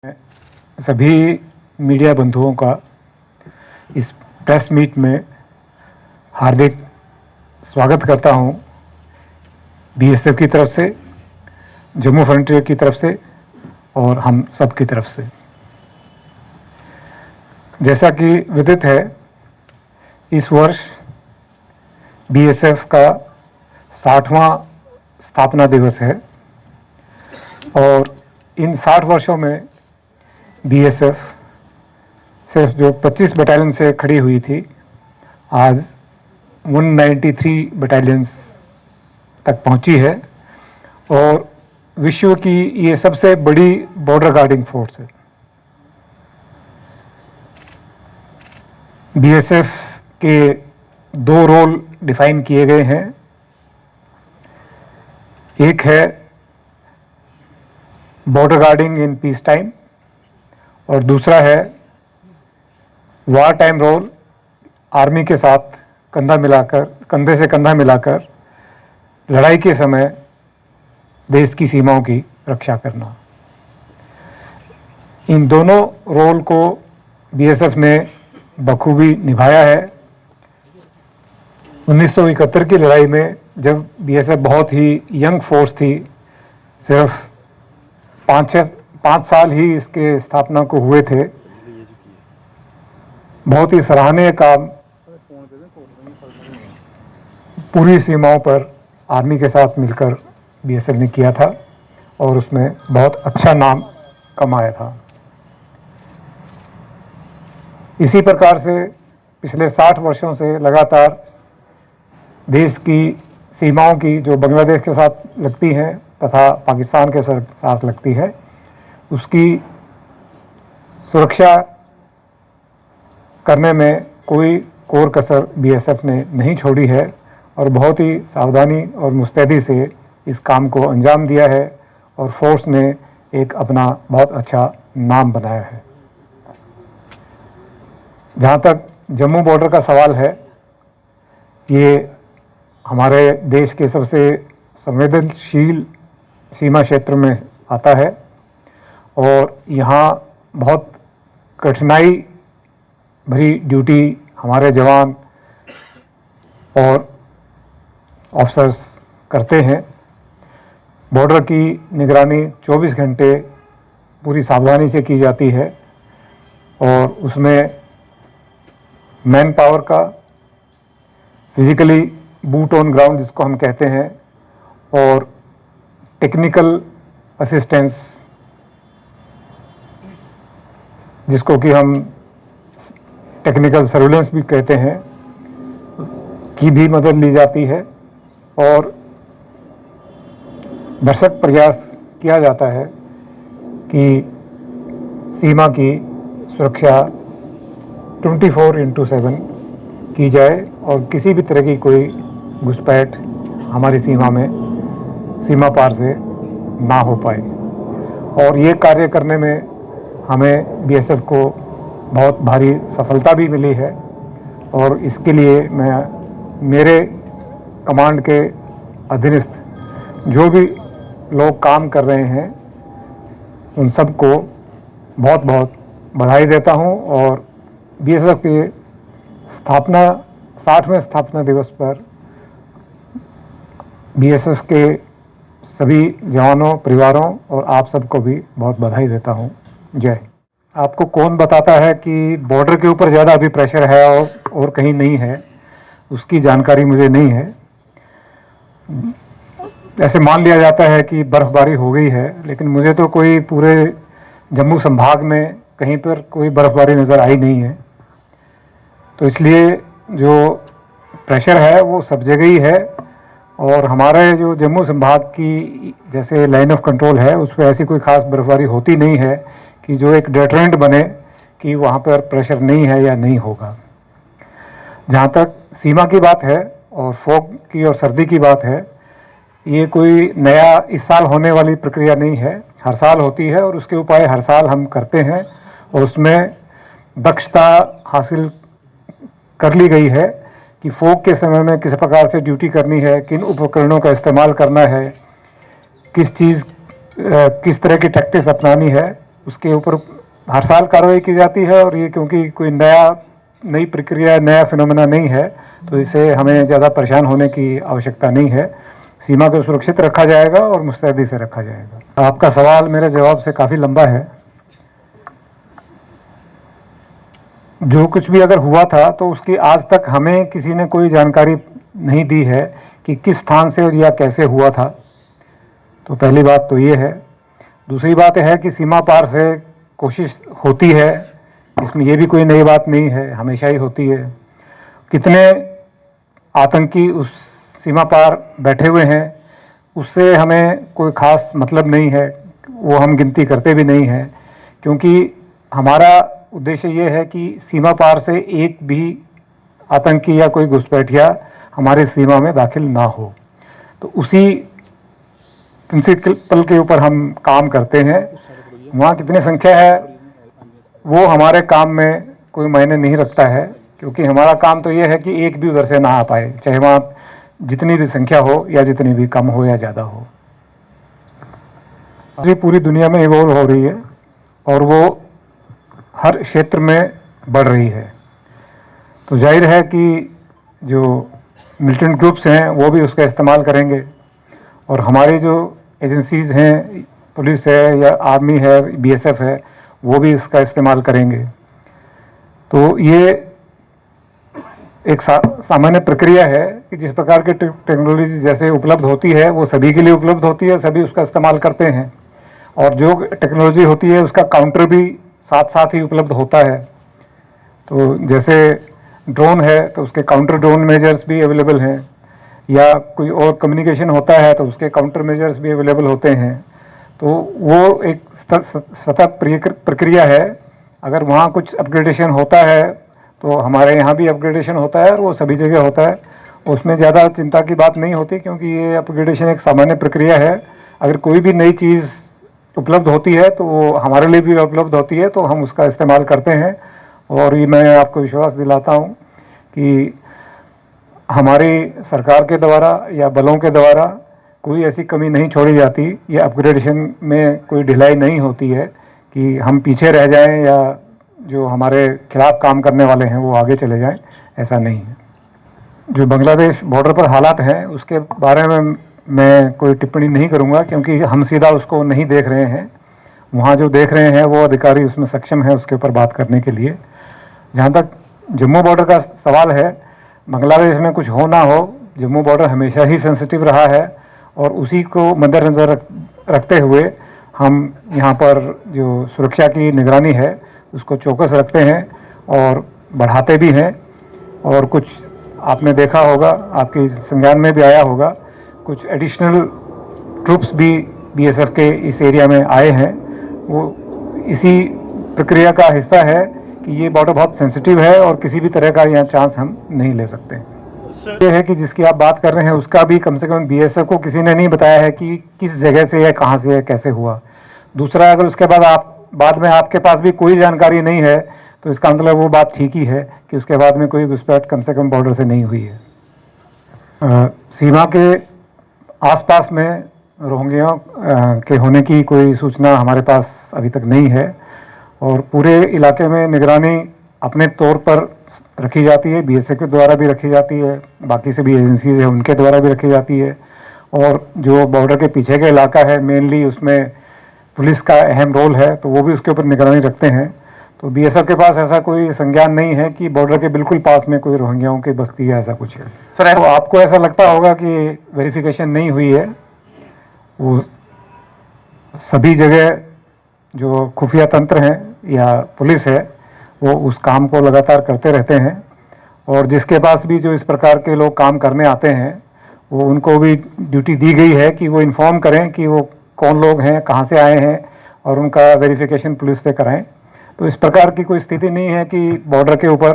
सभी मीडिया बंधुओं का इस प्रेस मीट में हार्दिक स्वागत करता हूं। बीएसएफ की तरफ से, जम्मू फ्रंटियर की तरफ से और हम सब की तरफ से। जैसा कि विदित है, इस वर्ष बीएसएफ का 60वां स्थापना दिवस है और इन 60 वर्षों में बीएसएफ सिर्फ जो 25 बटालियन से खड़ी हुई थी, आज 193 बटालियंस तक पहुंची है और विश्व की ये सबसे बड़ी बॉर्डर गार्डिंग फोर्स है। बीएसएफ के दो रोल डिफाइन किए गए हैं। एक है border guarding in peace time और दूसरा है वार टाइम रोल, आर्मी के साथ कंधे से कंधा मिलाकर लड़ाई के समय देश की सीमाओं की रक्षा करना। इन दोनों रोल को बीएसएफ ने बखूबी निभाया है। 1971 की लड़ाई में जब बीएसएफ बहुत ही यंग फोर्स थी, सिर्फ 5 साल ही इसके स्थापना को हुए थे, बहुत ही सराहनीय काम पूरी सीमाओं पर आर्मी के साथ मिलकर बीएसएफ ने किया था और उसमें बहुत अच्छा नाम कमाया था। इसी प्रकार से पिछले 60 वर्षों से लगातार देश की सीमाओं की जो बांग्लादेश के साथ लगती हैं तथा पाकिस्तान के साथ लगती है, उसकी सुरक्षा करने में कोई कोर कसर बीएसएफ ने नहीं छोड़ी है और बहुत ही सावधानी और मुस्तैदी से इस काम को अंजाम दिया है और फोर्स ने एक अपना बहुत अच्छा नाम बनाया है। जहाँ तक जम्मू बॉर्डर का सवाल है, ये हमारे देश के सबसे संवेदनशील सीमा क्षेत्र में आता है और यहाँ बहुत कठिनाई भरी ड्यूटी हमारे जवान और ऑफिसर्स करते हैं। बॉर्डर की निगरानी 24 घंटे पूरी सावधानी से की जाती है और उसमें मैन पावर का, फिजिकली बूट ऑन ग्राउंड जिसको हम कहते हैं, और टेक्निकल असिस्टेंस जिसको कि हम टेक्निकल सर्विलेंस भी कहते हैं, की भी मदद ली जाती है और भरसक प्रयास किया जाता है कि सीमा की सुरक्षा 24/7 की जाए और किसी भी तरह की कोई घुसपैठ हमारी सीमा पार से ना हो पाए। और ये कार्य करने में हमें बीएसएफ को बहुत भारी सफलता भी मिली है और इसके लिए मैं मेरे कमांड के अधीनस्थ जो भी लोग काम कर रहे हैं उन सबको बहुत बहुत बधाई देता हूं और बीएसएफ के 60वें स्थापना दिवस पर बीएसएफ के सभी जवानों, परिवारों और आप सबको भी बहुत बधाई देता हूं। जय। आपको कौन बताता है कि बॉर्डर के ऊपर ज़्यादा अभी प्रेशर है और कहीं नहीं है, उसकी जानकारी मुझे नहीं है। ऐसे मान लिया जाता है कि बर्फ़बारी हो गई है, लेकिन मुझे तो कोई पूरे जम्मू संभाग में कहीं पर कोई बर्फ़बारी नज़र आई नहीं है। तो इसलिए जो प्रेशर है वो सब जगह ही है और हमारे जो जम्मू संभाग की जैसे लाइन ऑफ कंट्रोल है उस पर ऐसी कोई ख़ास बर्फ़बारी होती नहीं है कि जो एक डेटरेंट बने कि वहाँ पर प्रेशर नहीं है या नहीं होगा। जहाँ तक सीमा की बात है और फॉग की और सर्दी की बात है, ये कोई नया इस साल होने वाली प्रक्रिया नहीं है, हर साल होती है और उसके उपाय हर साल हम करते हैं और उसमें दक्षता हासिल कर ली गई है कि फॉग के समय में किस प्रकार से ड्यूटी करनी है, किन उपकरणों का इस्तेमाल करना है, किस तरह की टैक्टिक्स अपनानी है, उसके ऊपर हर साल कार्रवाई की जाती है। और ये क्योंकि कोई नई प्रक्रिया, नया फिनोमेना नहीं है, तो इसे हमें ज़्यादा परेशान होने की आवश्यकता नहीं है। सीमा को सुरक्षित रखा जाएगा और मुस्तैदी से रखा जाएगा। आपका सवाल मेरे जवाब से काफ़ी लंबा है। जो कुछ भी अगर हुआ था तो उसकी आज तक हमें किसी ने कोई जानकारी नहीं दी है कि किस स्थान से या कैसे हुआ था। तो पहली बात तो ये है। दूसरी बात है कि सीमा पार से कोशिश होती है, इसमें ये भी कोई नई बात नहीं है, हमेशा ही होती है। कितने आतंकी उस सीमा पार बैठे हुए हैं उससे हमें कोई ख़ास मतलब नहीं है, वो हम गिनती करते भी नहीं हैं, क्योंकि हमारा उद्देश्य ये है कि सीमा पार से एक भी आतंकी या कोई घुसपैठिया हमारे सीमा में दाखिल ना हो। तो उसी प्रिंसिपल के ऊपर हम काम करते हैं। वहाँ कितनी संख्या है वो हमारे काम में कोई मायने नहीं रखता है, क्योंकि हमारा काम तो ये है कि एक भी उधर से ना आ पाए, चाहे वहाँ जितनी भी संख्या हो या जितनी भी कम हो या ज़्यादा हो। जी पूरी दुनिया में इवॉल्व हो रही है और वो हर क्षेत्र में बढ़ रही है। तो जाहिर है कि जो मिलिटेंट ग्रुप्स हैं वो भी उसका इस्तेमाल करेंगे, और हमारी जो एजेंसीज़ हैं, पुलिस है या आर्मी है, बीएसएफ है, वो भी इसका इस्तेमाल करेंगे। तो ये एक सामान्य प्रक्रिया है कि जिस प्रकार की टेक्नोलॉजी जैसे उपलब्ध होती है वो सभी के लिए उपलब्ध होती है, सभी उसका इस्तेमाल करते हैं। और जो टेक्नोलॉजी होती है उसका काउंटर भी साथ साथ ही उपलब्ध होता है। तो जैसे ड्रोन है तो उसके काउंटर ड्रोन मेजर्स भी अवेलेबल हैं, या कोई और कम्युनिकेशन होता है तो उसके काउंटर मेजर्स भी अवेलेबल होते हैं। तो वो एक सतत प्रक्रिया है। अगर वहाँ कुछ अपग्रेडेशन होता है तो हमारे यहाँ भी अपग्रेडेशन होता है और वो सभी जगह होता है। उसमें ज़्यादा चिंता की बात नहीं होती, क्योंकि ये अपग्रेडेशन एक सामान्य प्रक्रिया है। अगर कोई भी नई चीज़ उपलब्ध होती है तो वो हमारे लिए भी उपलब्ध होती है, तो हम उसका इस्तेमाल करते हैं। और ये मैं आपको विश्वास दिलाता हूँ कि हमारी सरकार के द्वारा या बलों के द्वारा कोई ऐसी कमी नहीं छोड़ी जाती, ये अपग्रेडेशन में कोई ढिलाई नहीं होती है कि हम पीछे रह जाएं या जो हमारे खिलाफ काम करने वाले हैं वो आगे चले जाएं, ऐसा नहीं है। जो बांग्लादेश बॉर्डर पर हालात हैं उसके बारे में मैं कोई टिप्पणी नहीं करूंगा, क्योंकि हम सीधा उसको नहीं देख रहे हैं। वहाँ जो देख रहे हैं वो अधिकारी उसमें सक्षम है उसके ऊपर बात करने के लिए। जहाँ तक जम्मू बॉर्डर का सवाल है, बांग्लादेश में कुछ हो ना हो, जम्मू बॉर्डर हमेशा ही सेंसिटिव रहा है और उसी को मद्देनज़र रखते हुए हम यहाँ पर जो सुरक्षा की निगरानी है उसको चौकस रखते हैं और बढ़ाते भी हैं। और कुछ आपने देखा होगा, आपके संज्ञान में भी आया होगा, कुछ एडिशनल ट्रूप्स भी बीएसएफ के इस एरिया में आए हैं। वो इसी प्रक्रिया का हिस्सा है कि ये बॉर्डर बहुत सेंसिटिव है और किसी भी तरह का यहाँ चांस हम नहीं ले सकते। ये है कि जिसकी आप बात कर रहे हैं उसका भी कम से कम बीएसएफ को किसी ने नहीं बताया है कि किस जगह से है, कहाँ से है, कैसे हुआ। दूसरा, अगर उसके बाद में आपके पास भी कोई जानकारी नहीं है तो इसका मतलब वो बात ठीक ही है कि उसके बाद में कोई घुसपैठ कम से कम बॉर्डर से नहीं हुई है। सीमा के आसपास में रोहिंग्या के होने की कोई सूचना हमारे पास अभी तक नहीं है, और पूरे इलाके में निगरानी अपने तौर पर रखी जाती है, बीएसएफ के द्वारा भी रखी जाती है, बाकी से भी एजेंसीज है उनके द्वारा भी रखी जाती है। और जो बॉर्डर के पीछे का इलाका है मेनली उसमें पुलिस का अहम रोल है, तो वो भी उसके ऊपर निगरानी रखते हैं। तो बीएसएफ के पास ऐसा कोई संज्ञान नहीं है कि बॉर्डर के बिल्कुल पास में कोई रोहिंग्याओं की बस्ती है, ऐसा कुछ है। सर, तो आपको ऐसा लगता होगा कि वेरिफिकेशन नहीं हुई है, वो सभी जगह जो खुफिया तंत्र हैं या पुलिस है वो उस काम को लगातार करते रहते हैं। और जिसके पास भी जो इस प्रकार के लोग काम करने आते हैं वो उनको भी ड्यूटी दी गई है कि वो इन्फॉर्म करें कि वो कौन लोग हैं, कहाँ से आए हैं, और उनका वेरिफिकेशन पुलिस से कराएं। तो इस प्रकार की कोई स्थिति नहीं है कि बॉर्डर के ऊपर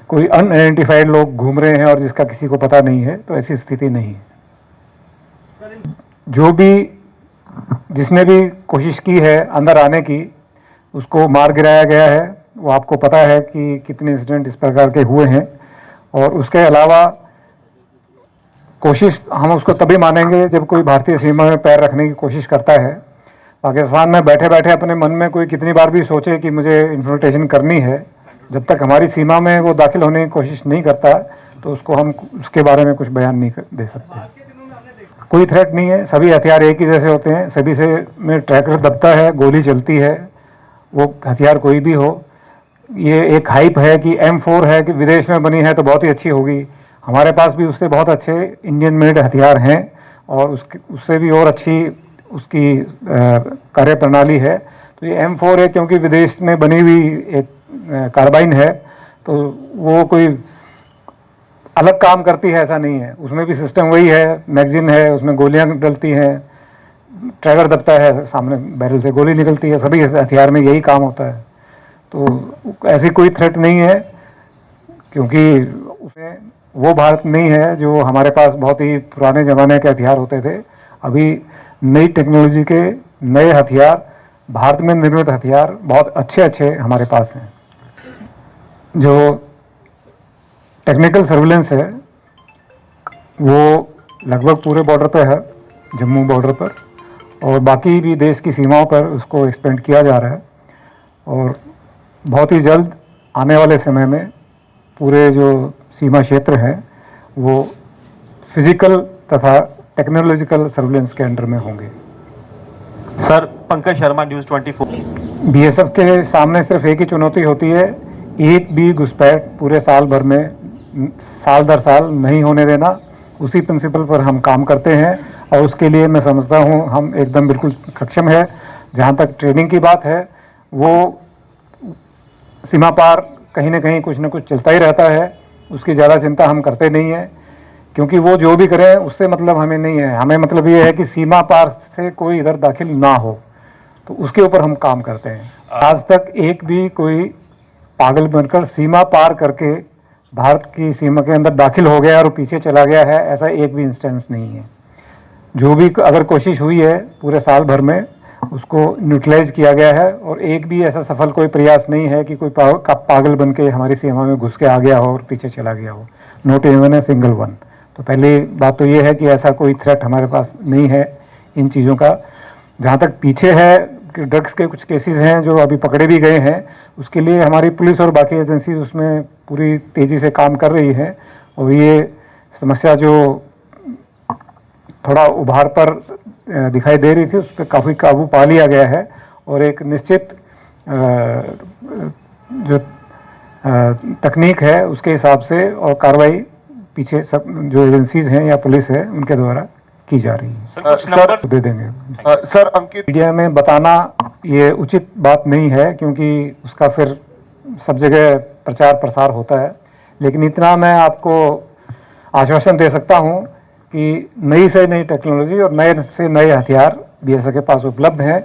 कोई अनआइडेंटिफाइड लोग घूम रहे हैं और जिसका किसी को पता नहीं है, तो ऐसी स्थिति नहीं है। जो भी जिसने भी कोशिश की है अंदर आने की उसको मार गिराया गया है। वो आपको पता है कि कितने इंसिडेंट इस प्रकार के हुए हैं। और उसके अलावा कोशिश हम उसको तभी मानेंगे जब कोई भारतीय सीमा में पैर रखने की कोशिश करता है। पाकिस्तान में बैठे बैठे अपने मन में कोई कितनी बार भी सोचे कि मुझे इन्फिल्ट्रेशन करनी है, जब तक हमारी सीमा में वो दाखिल होने की कोशिश नहीं करता तो उसको हम उसके बारे में कुछ बयान नहीं दे सकते। कोई थ्रेट नहीं है, सभी हथियार एक ही जैसे होते हैं, सभी से में ट्रैकर दबता है, गोली चलती है, वो हथियार कोई भी हो। ये एक हाइप है कि M4 है कि विदेश में बनी है तो बहुत ही अच्छी होगी, हमारे पास भी उससे बहुत अच्छे इंडियन मेड हथियार हैं और उससे भी और अच्छी उसकी कार्य प्रणाली है। तो ये M4 है क्योंकि विदेश में बनी हुई एक कार्बाइन है, तो वो कोई अलग काम करती है ऐसा नहीं है, उसमें भी सिस्टम वही है, मैगजीन है, उसमें गोलियां डलती हैं, ट्रैगर दबता है, सामने बैरल से गोली निकलती है, सभी हथियार में यही काम होता है। तो ऐसी कोई थ्रेट नहीं है, क्योंकि उसमें वो भारत नहीं है जो हमारे पास बहुत ही पुराने ज़माने के हथियार होते थे। अभी नई टेक्नोलॉजी के नए हथियार, भारत में निर्मित हथियार बहुत अच्छे अच्छे हमारे पास हैं। जो टेक्निकल सर्विलेंस है वो लगभग पूरे बॉर्डर पे है, जम्मू बॉर्डर पर, और बाकी भी देश की सीमाओं पर उसको एक्सपेंड किया जा रहा है। और बहुत ही जल्द आने वाले समय में पूरे जो सीमा क्षेत्र हैं वो फिजिकल तथा टेक्नोलॉजिकल सर्विलेंस के अंडर में होंगे। Sir, Pankaj Sharma, news 24। BSF के सामने सिर्फ एक ही चुनौती होती है, एक भी घुसपैठ पूरे साल भर में साल दर साल नहीं होने देना। उसी प्रिंसिपल पर हम काम करते हैं और उसके लिए मैं समझता हूँ हम एकदम बिल्कुल सक्षम है। जहाँ तक ट्रेनिंग की बात है, वो सीमा पार कहीं ना कहीं कुछ ना कुछ चलता ही रहता है, उसकी ज़्यादा चिंता हम करते नहीं हैं, क्योंकि वो जो भी करें उससे मतलब हमें नहीं है। हमें मतलब ये है कि सीमा पार से कोई इधर दाखिल ना हो, तो उसके ऊपर हम काम करते हैं। आज तक एक भी कोई पागल बनकर सीमा पार करके भारत की सीमा के अंदर दाखिल हो गया और पीछे चला गया है, ऐसा एक भी इंस्टेंस नहीं है। जो भी अगर कोशिश हुई है पूरे साल भर में, उसको न्यूट्रलाइज किया गया है और एक भी ऐसा सफल कोई प्रयास नहीं है कि कोई पागल बन के हमारी सीमा में घुस के आ गया हो और पीछे चला गया हो। Not even a single one. तो पहली बात तो ये है कि ऐसा कोई थ्रेट हमारे पास नहीं है इन चीज़ों का। जहाँ तक पीछे है कि ड्रग्स के कुछ केसेस हैं जो अभी पकड़े भी गए हैं, उसके लिए हमारी पुलिस और बाकी एजेंसी उसमें पूरी तेज़ी से काम कर रही है और ये समस्या जो थोड़ा उभार पर दिखाई दे रही थी उस पर काफ़ी काबू पा लिया गया है और एक निश्चित जो तकनीक है उसके हिसाब से और कार्रवाई पीछे सब जो एजेंसीज हैं या पुलिस है उनके द्वारा की जा रही है। सर दे देंगे। सर अंकित, मीडिया में बताना ये उचित बात नहीं है क्योंकि उसका फिर सब जगह प्रचार प्रसार होता है, लेकिन इतना मैं आपको आश्वासन दे सकता हूँ कि नई से नई टेक्नोलॉजी और नए से नए हथियार BSF के पास उपलब्ध हैं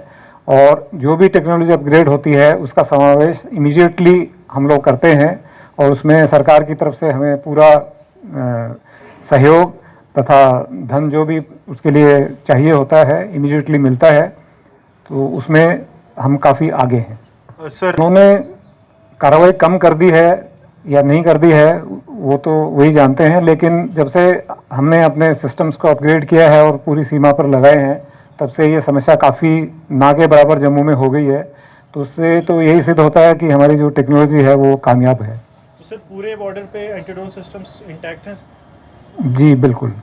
और जो भी टेक्नोलॉजी अपग्रेड होती है उसका समावेश इमीडिएटली हम लोग करते हैं और उसमें सरकार की तरफ से हमें पूरा सहयोग तथा धन जो भी उसके लिए चाहिए होता है इमीडिएटली मिलता है, तो उसमें हम काफ़ी आगे हैं। सर, उन्होंने कार्रवाई कम कर दी है या नहीं कर दी है वो तो वही जानते हैं, लेकिन जब से हमने अपने सिस्टम्स को अपग्रेड किया है और पूरी सीमा पर लगाए हैं तब से ये समस्या काफ़ी ना के बराबर जम्मू में हो गई है। तो उससे तो यही सिद्ध होता है कि हमारी जो टेक्नोलॉजी है वो कामयाब है। तो सर पूरे बॉर्डर पे एंटी ड्रोन सिस्टम्स इंटैक्ट हैं? जी बिल्कुल।